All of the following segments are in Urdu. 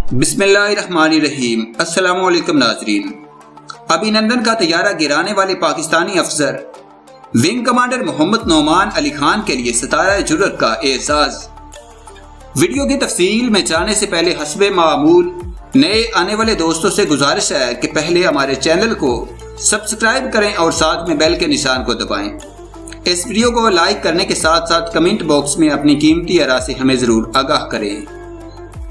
بسم اللہ الرحمن الرحیم۔ السلام علیکم ناظرین۔ ابھینندن کا طیارہ گرانے والے پاکستانی افسر ونگ کمانڈر محمد نعمان علی خان کے لیے ستارہ جرأت کا اعزاز۔ ویڈیو کی تفصیل میں جانے سے پہلے حسب معمول نئے آنے والے دوستوں سے گزارش ہے کہ پہلے ہمارے چینل کو سبسکرائب کریں اور ساتھ میں بیل کے نشان کو دبائیں۔ اس ویڈیو کو لائک کرنے کے ساتھ ساتھ کمنٹ باکس میں اپنی قیمتی آراء سے ہمیں ضرور آگاہ کریں۔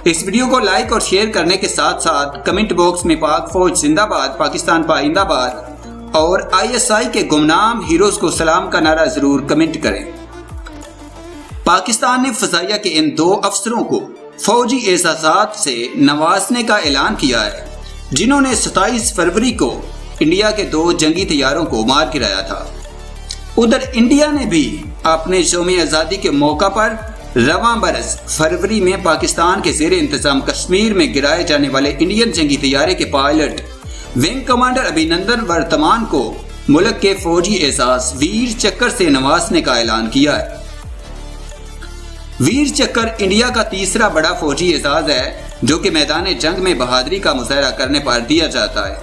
اس ویڈیو کو لائک اور شیئر کرنے کے ساتھ ساتھ کمنٹ باکس میں پاک فوج زندہ باد، پاکستان پائندہ باد اور ISI کے گمنام ہیروز کو سلام کا نعرہ ضرور کمنٹ کریں۔ پاکستان نے فضائیہ کے ان دو افسروں کو فوجی اعزازات سے نوازنے کا اعلان کیا ہے جنہوں نے 27 فروری کو انڈیا کے 2 جنگی طیاروں کو مار گرایا تھا۔ ادھر انڈیا نے بھی اپنے یوم آزادی کے موقع پر رواں برس فروری میں پاکستان کے زیر انتظام کشمیر میں گرائے جانے والے انڈین جنگی طیارے کے پائلٹ ونگ کمانڈر ابھینندن ورتمان کو ملک کے فوجی اعزاز ویر چکر سے نوازنے کا اعلان کیا ہے۔ ویر چکر انڈیا کا تیسرا بڑا فوجی اعزاز ہے جو کہ میدان جنگ میں بہادری کا مظاہرہ کرنے پر دیا جاتا ہے۔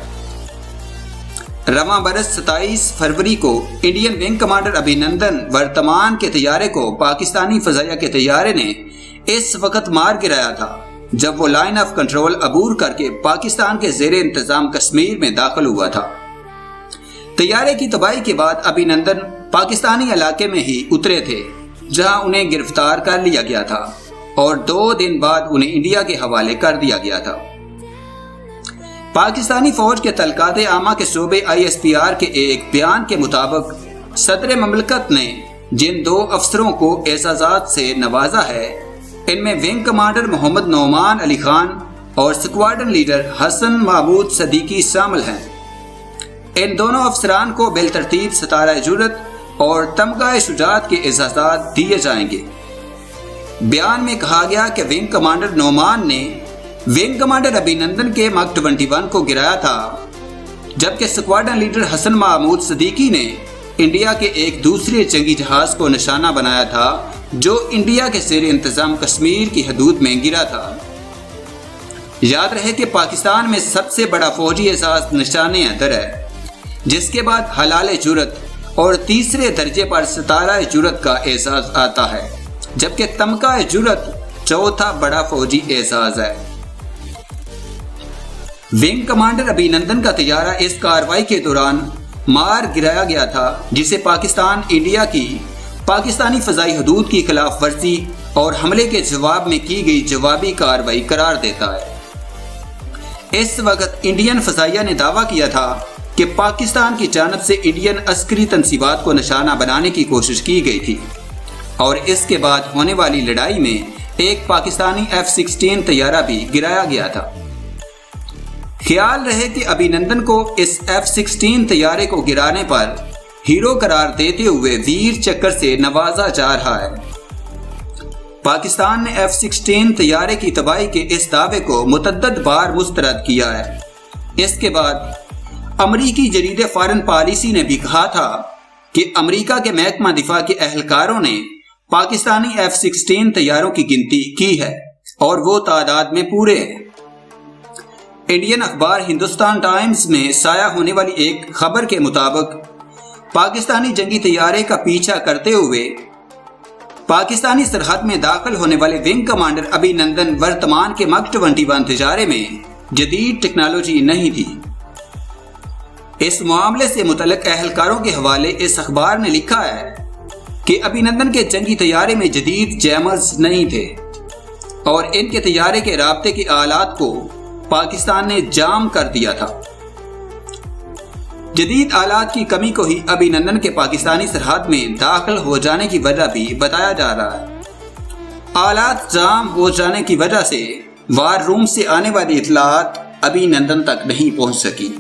رواں برس 27 فروری کو انڈین ونگ کمانڈر ابھینندن ورتمان کے طیارے کو پاکستانی فضائیہ کے طیارے نے اس وقت مار گرایا تھا جب وہ لائن آف کنٹرول عبور کر کے پاکستان کے زیر انتظام کشمیر میں داخل ہوا تھا۔ طیارے کی تباہی کے بعد ابھینندن پاکستانی علاقے میں ہی اترے تھے جہاں انہیں گرفتار کر لیا گیا تھا اور 2 دن بعد انہیں انڈیا کے حوالے کر دیا گیا تھا۔ پاکستانی فوج کے تحقیقات عامہ کے شعبے ISPR کے ایک بیان کے مطابق صدر مملکت نے جن 2 افسروں کو اعزازات سے نوازا ہے ان میں ونگ کمانڈر محمد نعمان علی خان اور اسکواڈرن لیڈر حسن محمود صدیقی شامل ہیں۔ ان دونوں افسران کو بالترتیب ستارہ جرأت اور تمغہ شجاعت کے اعزازات دیے جائیں گے۔ بیان میں کہا گیا کہ ونگ کمانڈر نعمان نے ونگ کمانڈر ابھینندن کے مک 21 کو گرایا تھا جبکہ اسکواڈرن لیڈر حسن محمود صدیقی نے انڈیا کے ایک دوسرے جنگی جہاز کو نشانہ بنایا تھا جو انڈیا کے زیر انتظام کشمیر کی حدود میں گرا تھا۔ یاد رہے کہ پاکستان میں سب سے بڑا فوجی اعزاز نشان حیدر ہے جس کے بعد ہلال جرأت اور تیسرے درجے پر ستارہ جرأت کا اعزاز آتا ہے جبکہ تمغہ جرأت چوتھا بڑا فوجی اعزاز ہے۔ ونگ کمانڈر ابھینندن کا طیارہ اس کارروائی کے دوران مار گرایا گیا تھا جسے پاکستان انڈیا کی پاکستانی فضائی حدود کی خلاف ورزی اور حملے کے جواب میں کی گئی جوابی کارروائی قرار دیتا ہے۔ اس وقت انڈین فضائیہ نے دعویٰ کیا تھا کہ پاکستان کی جانب سے انڈین عسکری تنصیبات کو نشانہ بنانے کی کوشش کی گئی تھی اور اس کے بعد ہونے والی لڑائی میں ایک پاکستانی F-16 طیارہ بھی گرایا گیا تھا۔ خیال رہے کہ ابھینندن کو اس F-16 طیارے کو گرانے پر ہیرو قرار دیتے ہوئے ویر چکر سے نوازا جا رہا ہے۔ پاکستان نے F-16 طیارے کی تباہی کے اس دعوے کو متعدد بار مسترد کیا ہے۔ اس کے بعد امریکی جریدے فارن پالیسی نے بھی کہا تھا کہ امریکہ کے محکمہ دفاع کے اہلکاروں نے پاکستانی F-16 طیاروں کی گنتی کی ہے اور وہ تعداد میں پورے ہیں۔ انڈین اخبار ہندوستان ٹائمز میں شائع ہونے والی ایک خبر کے مطابق پاکستانی جنگی طیارے کا پیچھا کرتے ہوئے پاکستانی سرحد میں داخل ہونے والے ونگ کمانڈر ابھینندن ورتمان کے مک 21 طیارے میں جدید ٹیکنالوجی نہیں تھی۔ اس معاملے سے متعلق اہلکاروں کے حوالے اس اخبار نے لکھا ہے کہ ابھینندن کے جنگی طیارے میں جدید جیمرز نہیں تھے اور ان کے طیارے کے رابطے کے آلات کو پاکستان نے جام کر دیا تھا۔ جدید آلات کی کمی کو ہی ابھینندن کے پاکستانی سرحد میں داخل ہو جانے کی وجہ بھی بتایا جا رہا ہے۔ آلات جام ہو جانے کی وجہ سے وار روم سے آنے والی اطلاعات ابھینندن تک نہیں پہنچ سکی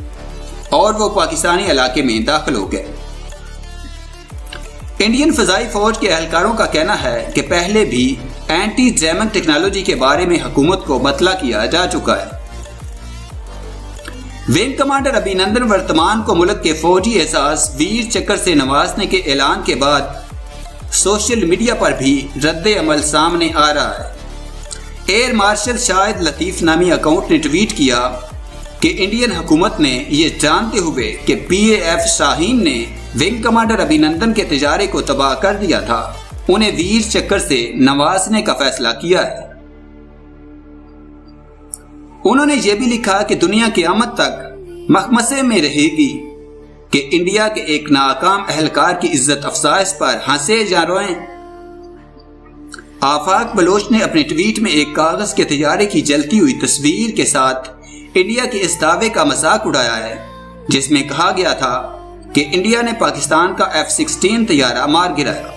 اور وہ پاکستانی علاقے میں داخل ہو گئے۔ انڈین فضائی فوج کے اہلکاروں کا کہنا ہے کہ پہلے بھی اینٹی جیمنگ ٹیکنالوجی کے بارے میں حکومت کو مطلع کیا جا چکا ہے۔ ونگ کمانڈر ابھینندن ورتمان کو ملک کے فوجی اعزاز ویر چکر سے نوازنے کے اعلان کے بعد سوشل میڈیا پر بھی رد عمل سامنے آ رہا ہے۔ ایئر مارشل شاہد لطیف نامی اکاؤنٹ نے ٹویٹ کیا کہ انڈین حکومت نے یہ جانتے ہوئے کہ PAF شاہین نے ونگ کمانڈر ابھینندن کے تجارے کو تباہ کر دیا تھا، انہیں ویر چکر سے نوازنے کا فیصلہ کیا ہے۔ انہوں نے یہ بھی لکھا کہ دنیا قیامت تک مخمصے میں رہے گی کہ انڈیا کے ایک ناکام اہلکار کی عزت افزائش پر ہنسے جا روئیں۔ آفاق بلوچ نے اپنے ٹویٹ میں ایک کاغذ کے طیارے کی جلتی ہوئی تصویر کے ساتھ انڈیا کے اس دعوے کا مذاق اڑایا ہے، جس میں کہا گیا تھا کہ انڈیا نے پاکستان کا F-16 طیارہ مار گرایا۔